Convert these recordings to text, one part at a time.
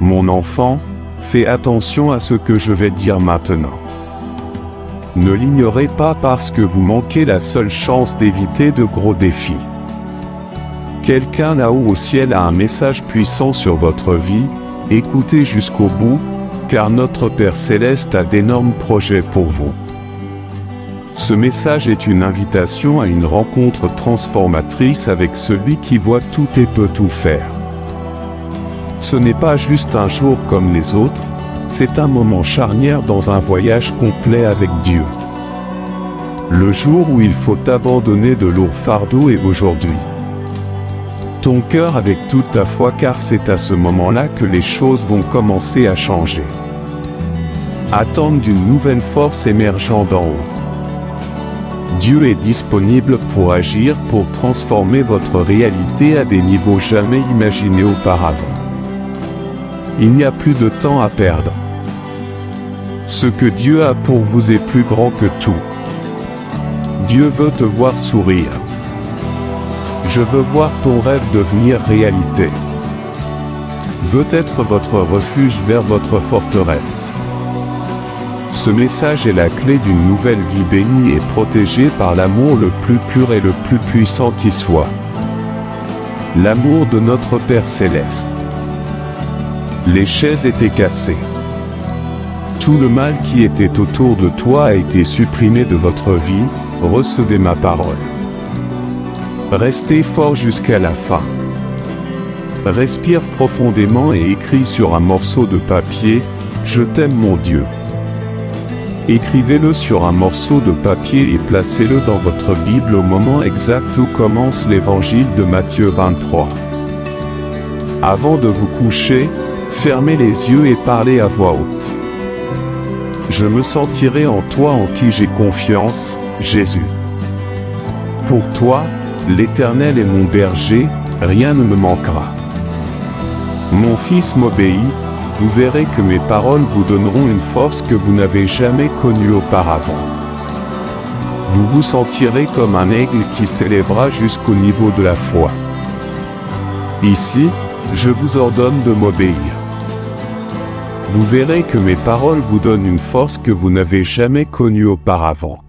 Mon enfant, fais attention à ce que je vais dire maintenant. Ne l'ignorez pas parce que vous manquez la seule chance d'éviter de gros défis. Quelqu'un là-haut au ciel a un message puissant sur votre vie, écoutez jusqu'au bout, car notre Père Céleste a d'énormes projets pour vous. Ce message est une invitation à une rencontre transformatrice avec celui qui voit tout et peut tout faire. Ce n'est pas juste un jour comme les autres, c'est un moment charnière dans un voyage complet avec Dieu. Le jour où il faut abandonner de lourds fardeaux est aujourd'hui. Ton cœur avec toute ta foi, car c'est à ce moment-là que les choses vont commencer à changer. Attendre d'une nouvelle force émergeant d'en haut. Dieu est disponible pour agir, pour transformer votre réalité à des niveaux jamais imaginés auparavant. Il n'y a plus de temps à perdre. Ce que Dieu a pour vous est plus grand que tout. Dieu veut te voir sourire. Je veux voir ton rêve devenir réalité. Veut être votre refuge vers votre forteresse. Ce message est la clé d'une nouvelle vie bénie et protégée par l'amour le plus pur et le plus puissant qui soit. L'amour de notre Père Céleste. Les chaises étaient cassées. Tout le mal qui était autour de toi a été supprimé de votre vie, recevez ma parole. Restez fort jusqu'à la fin. Respire profondément et écris sur un morceau de papier, « Je t'aime mon Dieu ». Écrivez-le sur un morceau de papier et placez-le dans votre Bible au moment exact où commence l'évangile de Matthieu 23. Avant de vous coucher, fermez les yeux et parlez à voix haute. Je me sentirai en toi en qui j'ai confiance, Jésus. Pour toi, l'Éternel est mon berger, rien ne me manquera. Mon fils m'obéit, vous verrez que mes paroles vous donneront une force que vous n'avez jamais connue auparavant. Vous vous sentirez comme un aigle qui s'élèvera jusqu'au niveau de la foi. Ici, je vous ordonne de m'obéir. Vous verrez que mes paroles vous donnent une force que vous n'avez jamais connue auparavant.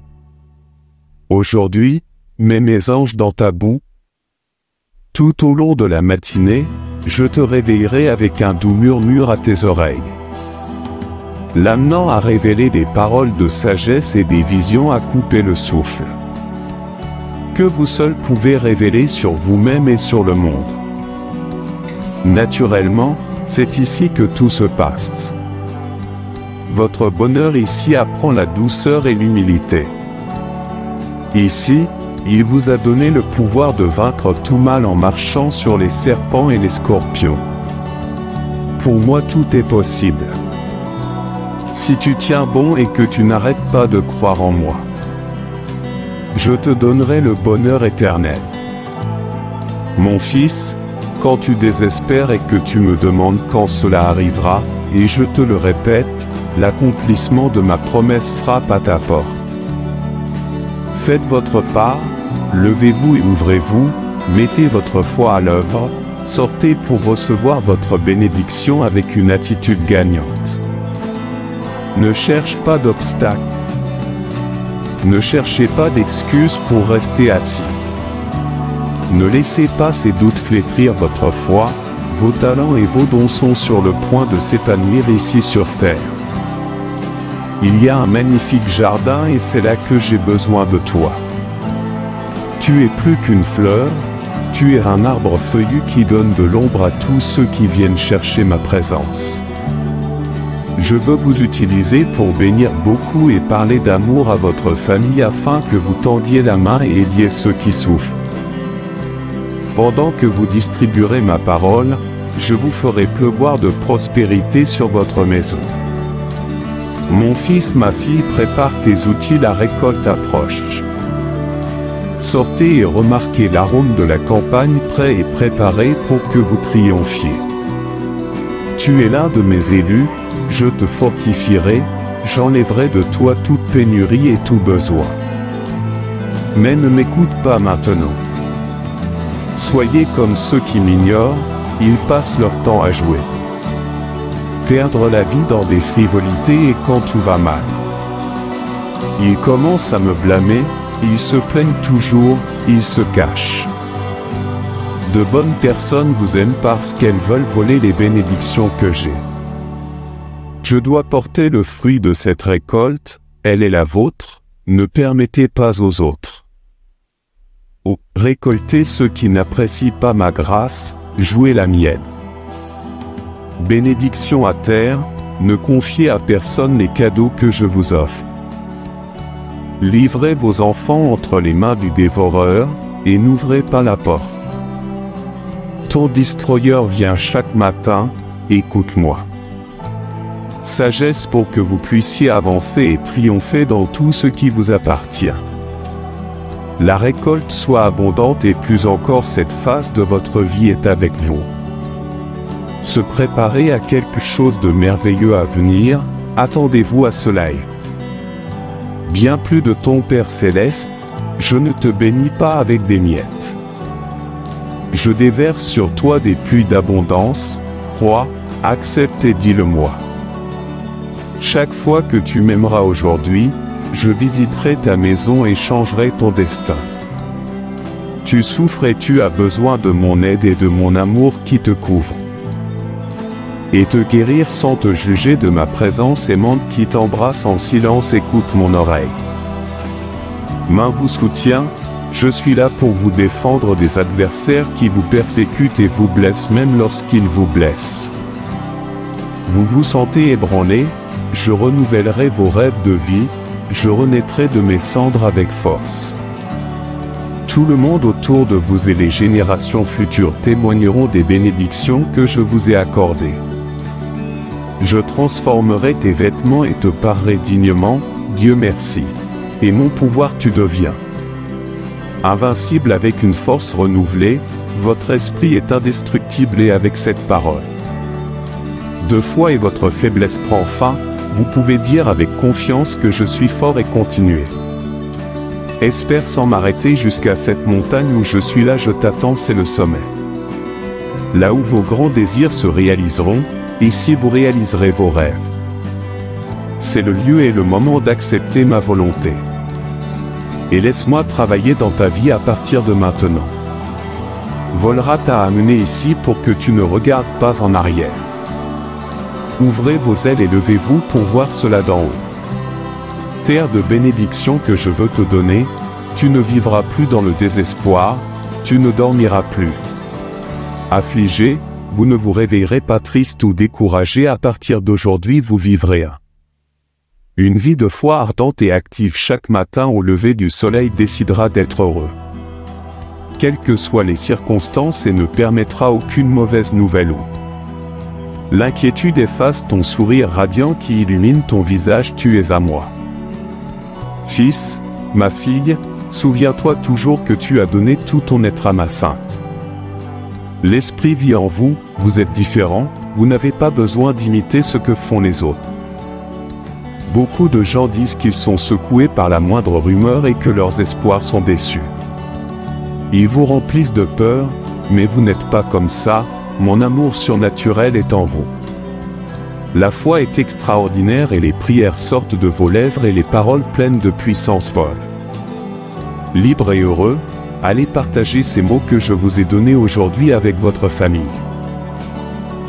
Aujourd'hui, mets mes anges dans ta boue. Tout au long de la matinée, je te réveillerai avec un doux murmure à tes oreilles. L'amenant à révéler des paroles de sagesse et des visions à couper le souffle. Que vous seul pouvez révéler sur vous-même et sur le monde. Naturellement, c'est ici que tout se passe. Votre bonheur ici apprend la douceur et l'humilité. Ici, il vous a donné le pouvoir de vaincre tout mal en marchant sur les serpents et les scorpions. Pour moi tout est possible. Si tu tiens bon et que tu n'arrêtes pas de croire en moi, je te donnerai le bonheur éternel. Mon fils, quand tu désespères et que tu me demandes quand cela arrivera, et je te le répète, l'accomplissement de ma promesse frappe à ta porte. Faites votre part, levez-vous et ouvrez-vous, mettez votre foi à l'œuvre, sortez pour recevoir votre bénédiction avec une attitude gagnante. Ne cherche pas d'obstacles. Ne cherchez pas d'excuses pour rester assis. Ne laissez pas ces doutes flétrir votre foi, vos talents et vos dons sont sur le point de s'épanouir ici sur terre. Il y a un magnifique jardin et c'est là que j'ai besoin de toi. Tu es plus qu'une fleur, tu es un arbre feuillu qui donne de l'ombre à tous ceux qui viennent chercher ma présence. Je veux vous utiliser pour bénir beaucoup et parler d'amour à votre famille afin que vous tendiez la main et aidiez ceux qui souffrent. Pendant que vous distribuerez ma parole, je vous ferai pleuvoir de prospérité sur votre maison. Mon fils, ma fille, prépare tes outils, la récolte approche. Sortez et remarquez l'arôme de la campagne prêt et préparé pour que vous triomphiez. Tu es l'un de mes élus, je te fortifierai, j'enlèverai de toi toute pénurie et tout besoin. Mais ne m'écoute pas maintenant. Soyez comme ceux qui m'ignorent, ils passent leur temps à jouer. perdre la vie dans des frivolités et quand tout va mal. Ils commencent à me blâmer, ils se plaignent toujours, ils se cachent. De bonnes personnes vous aiment parce qu'elles veulent voler les bénédictions que j'ai. Je dois porter le fruit de cette récolte, elle est la vôtre, ne permettez pas aux autres. Oh, récoltez ceux qui n'apprécient pas ma grâce, jouez la mienne. Bénédiction à terre, ne confiez à personne les cadeaux que je vous offre. Livrez vos enfants entre les mains du dévoreur, et n'ouvrez pas la porte. Ton destroyer vient chaque matin, écoute-moi. Sagesse pour que vous puissiez avancer et triompher dans tout ce qui vous appartient. La récolte soit abondante et plus encore cette phase de votre vie est avec vous. Se préparer à quelque chose de merveilleux à venir, attendez-vous à cela. Bien plus de ton Père Céleste, je ne te bénis pas avec des miettes. Je déverse sur toi des pluies d'abondance, crois, accepte et dis-le-moi. Chaque fois que tu m'aimeras aujourd'hui, je visiterai ta maison et changerai ton destin. Tu souffres et tu as besoin de mon aide et de mon amour qui te couvre. Et te guérir sans te juger de ma présence aimante qui t'embrasse en silence, écoute mon oreille. Main vous soutient, je suis là pour vous défendre des adversaires qui vous persécutent et vous blessent même lorsqu'ils vous blessent. Vous vous sentez ébranlé, je renouvellerai vos rêves de vie, je renaîtrai de mes cendres avec force. Tout le monde autour de vous et les générations futures témoigneront des bénédictions que je vous ai accordées. Je transformerai tes vêtements et te parerai dignement, Dieu merci. Et mon pouvoir tu deviens. Invincible avec une force renouvelée, votre esprit est indestructible et avec cette parole. De foi et votre faiblesse prend fin, vous pouvez dire avec confiance que je suis fort et continuer. Espère sans m'arrêter jusqu'à cette montagne où je suis là, je t'attends, c'est le sommet. Là où vos grands désirs se réaliseront, ici vous réaliserez vos rêves. C'est le lieu et le moment d'accepter ma volonté. Et laisse-moi travailler dans ta vie à partir de maintenant. Volra t'a amené ici pour que tu ne regardes pas en arrière. Ouvrez vos ailes et levez-vous pour voir cela d'en haut. Terre de bénédiction que je veux te donner, tu ne vivras plus dans le désespoir, tu ne dormiras plus. Affligé, vous ne vous réveillerez pas triste ou découragé, à partir d'aujourd'hui vous vivrez une vie de foi ardente et active chaque matin au lever du soleil décidera d'être heureux. Quelles que soient les circonstances et ne permettra aucune mauvaise nouvelle ou l'inquiétude efface ton sourire radiant qui illumine ton visage, tu es à moi. Fils, ma fille, souviens-toi toujours que tu as donné tout ton être à ma sainte. L'Esprit vit en vous, vous êtes différents, vous n'avez pas besoin d'imiter ce que font les autres. Beaucoup de gens disent qu'ils sont secoués par la moindre rumeur et que leurs espoirs sont déçus. Ils vous remplissent de peur, mais vous n'êtes pas comme ça, mon amour surnaturel est en vous. La foi est extraordinaire et les prières sortent de vos lèvres et les paroles pleines de puissance folle. Libre et heureux, allez partager ces mots que je vous ai donnés aujourd'hui avec votre famille.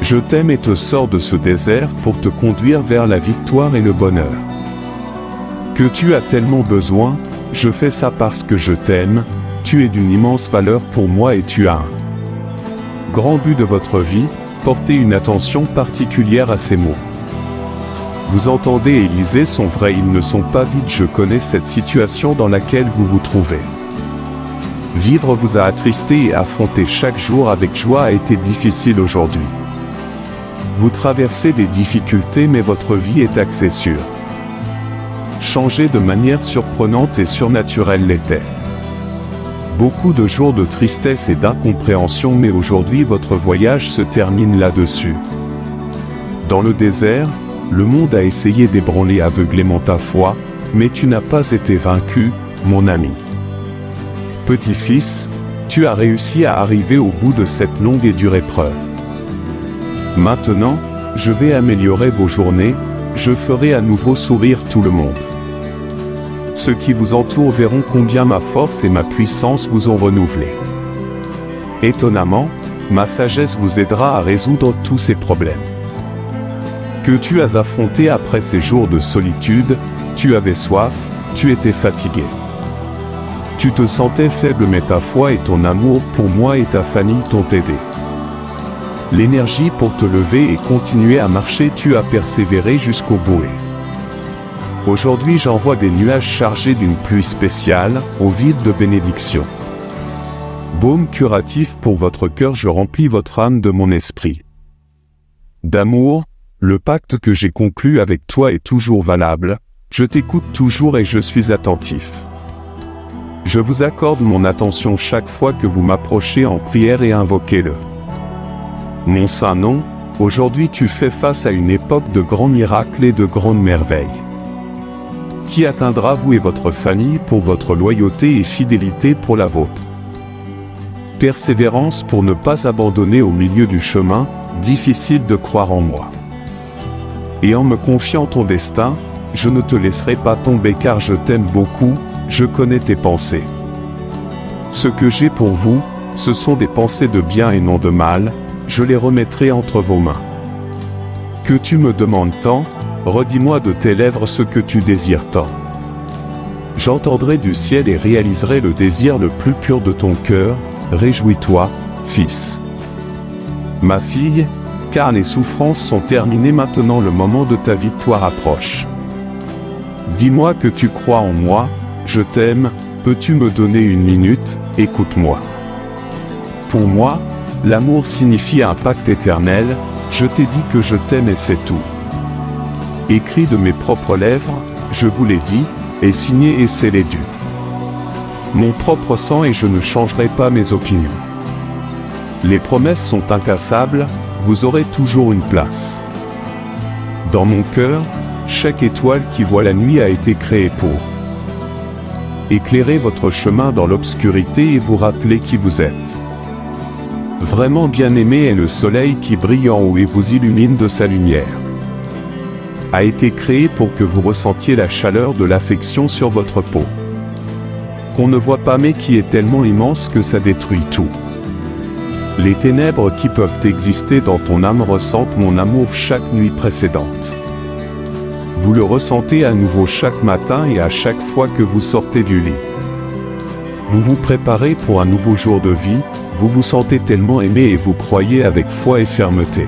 Je t'aime et te sors de ce désert pour te conduire vers la victoire et le bonheur. Que tu as tellement besoin, je fais ça parce que je t'aime, tu es d'une immense valeur pour moi et tu as un grand but de votre vie, portez une attention particulière à ces mots. Vous entendez et lisez sont vrais, ils ne sont pas vides, je connais cette situation dans laquelle vous vous trouvez. Vivre vous a attristé et affronter chaque jour avec joie a été difficile aujourd'hui. Vous traversez des difficultés mais votre vie est axée sur changer de manière surprenante et surnaturelle l'était. Beaucoup de jours de tristesse et d'incompréhension mais aujourd'hui votre voyage se termine là-dessus. Dans le désert, le monde a essayé d'ébranler aveuglément ta foi, mais tu n'as pas été vaincu, mon ami. Petit-fils, tu as réussi à arriver au bout de cette longue et dure épreuve. Maintenant, je vais améliorer vos journées, je ferai à nouveau sourire tout le monde. Ceux qui vous entourent verront combien ma force et ma puissance vous ont renouvelé. Étonnamment, ma sagesse vous aidera à résoudre tous ces problèmes que tu as affrontés après ces jours de solitude. Tu avais soif, tu étais fatigué. Tu te sentais faible, mais ta foi et ton amour pour moi et ta famille t'ont aidé. L'énergie pour te lever et continuer à marcher, tu as persévéré jusqu'au bout. Aujourd'hui j'envoie des nuages chargés d'une pluie spéciale, au vide de bénédictions. Baume curatif pour votre cœur, je remplis votre âme de mon esprit d'amour. Le pacte que j'ai conclu avec toi est toujours valable, je t'écoute toujours et je suis attentif. Je vous accorde mon attention chaque fois que vous m'approchez en prière et invoquez-le. Mon saint nom, aujourd'hui tu fais face à une époque de grands miracles et de grandes merveilles, qui atteindra vous et votre famille pour votre loyauté et fidélité pour la vôtre. Persévérance pour ne pas abandonner au milieu du chemin, difficile de croire en moi. Et en me confiant ton destin, je ne te laisserai pas tomber car je t'aime beaucoup, je connais tes pensées. Ce que j'ai pour vous, ce sont des pensées de bien et non de mal, je les remettrai entre vos mains. Que tu me demandes tant, redis-moi de tes lèvres ce que tu désires tant. J'entendrai du ciel et réaliserai le désir le plus pur de ton cœur, réjouis-toi, fils. Ma fille, car les souffrances sont terminées maintenant, le moment de ta victoire approche. Dis-moi que tu crois en moi, je t'aime, peux-tu me donner une minute, écoute-moi. Pour moi, l'amour signifie un pacte éternel, je t'ai dit que je t'aime et c'est tout. Écrit de mes propres lèvres, je vous l'ai dit, et signé et scellé du mon propre sang et je ne changerai pas mes opinions. Les promesses sont incassables, vous aurez toujours une place. Dans mon cœur, chaque étoile qui voit la nuit a été créée pour éclairer votre chemin dans l'obscurité et vous rappeler qui vous êtes. Vraiment bien-aimé est le soleil qui brille en haut et vous illumine de sa lumière. A été créé pour que vous ressentiez la chaleur de l'affection sur votre peau. Qu'on ne voit pas mais qui est tellement immense que ça détruit tout. Les ténèbres qui peuvent exister dans ton âme ressentent mon amour chaque nuit précédente. Vous le ressentez à nouveau chaque matin et à chaque fois que vous sortez du lit. Vous vous préparez pour un nouveau jour de vie, vous vous sentez tellement aimé et vous croyez avec foi et fermeté.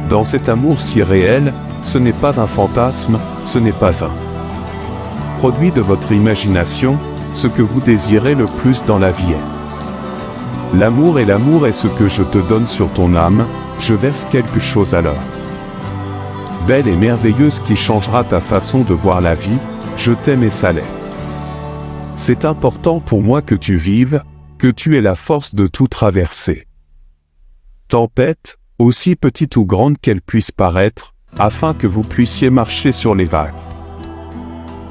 Dans cet amour si réel, ce n'est pas un fantasme, ce n'est pas un produit de votre imagination, ce que vous désirez le plus dans la vie est l'amour et l'amour est ce que je te donne sur ton âme, je verse quelque chose alors. Belle et merveilleuse qui changera ta façon de voir la vie, je t'aime et ça l'est. C'est important pour moi que tu vives, que tu aies la force de tout traverser. Tempête, aussi petite ou grande qu'elle puisse paraître, afin que vous puissiez marcher sur les vagues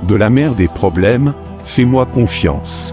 de la mer des problèmes, fais-moi confiance.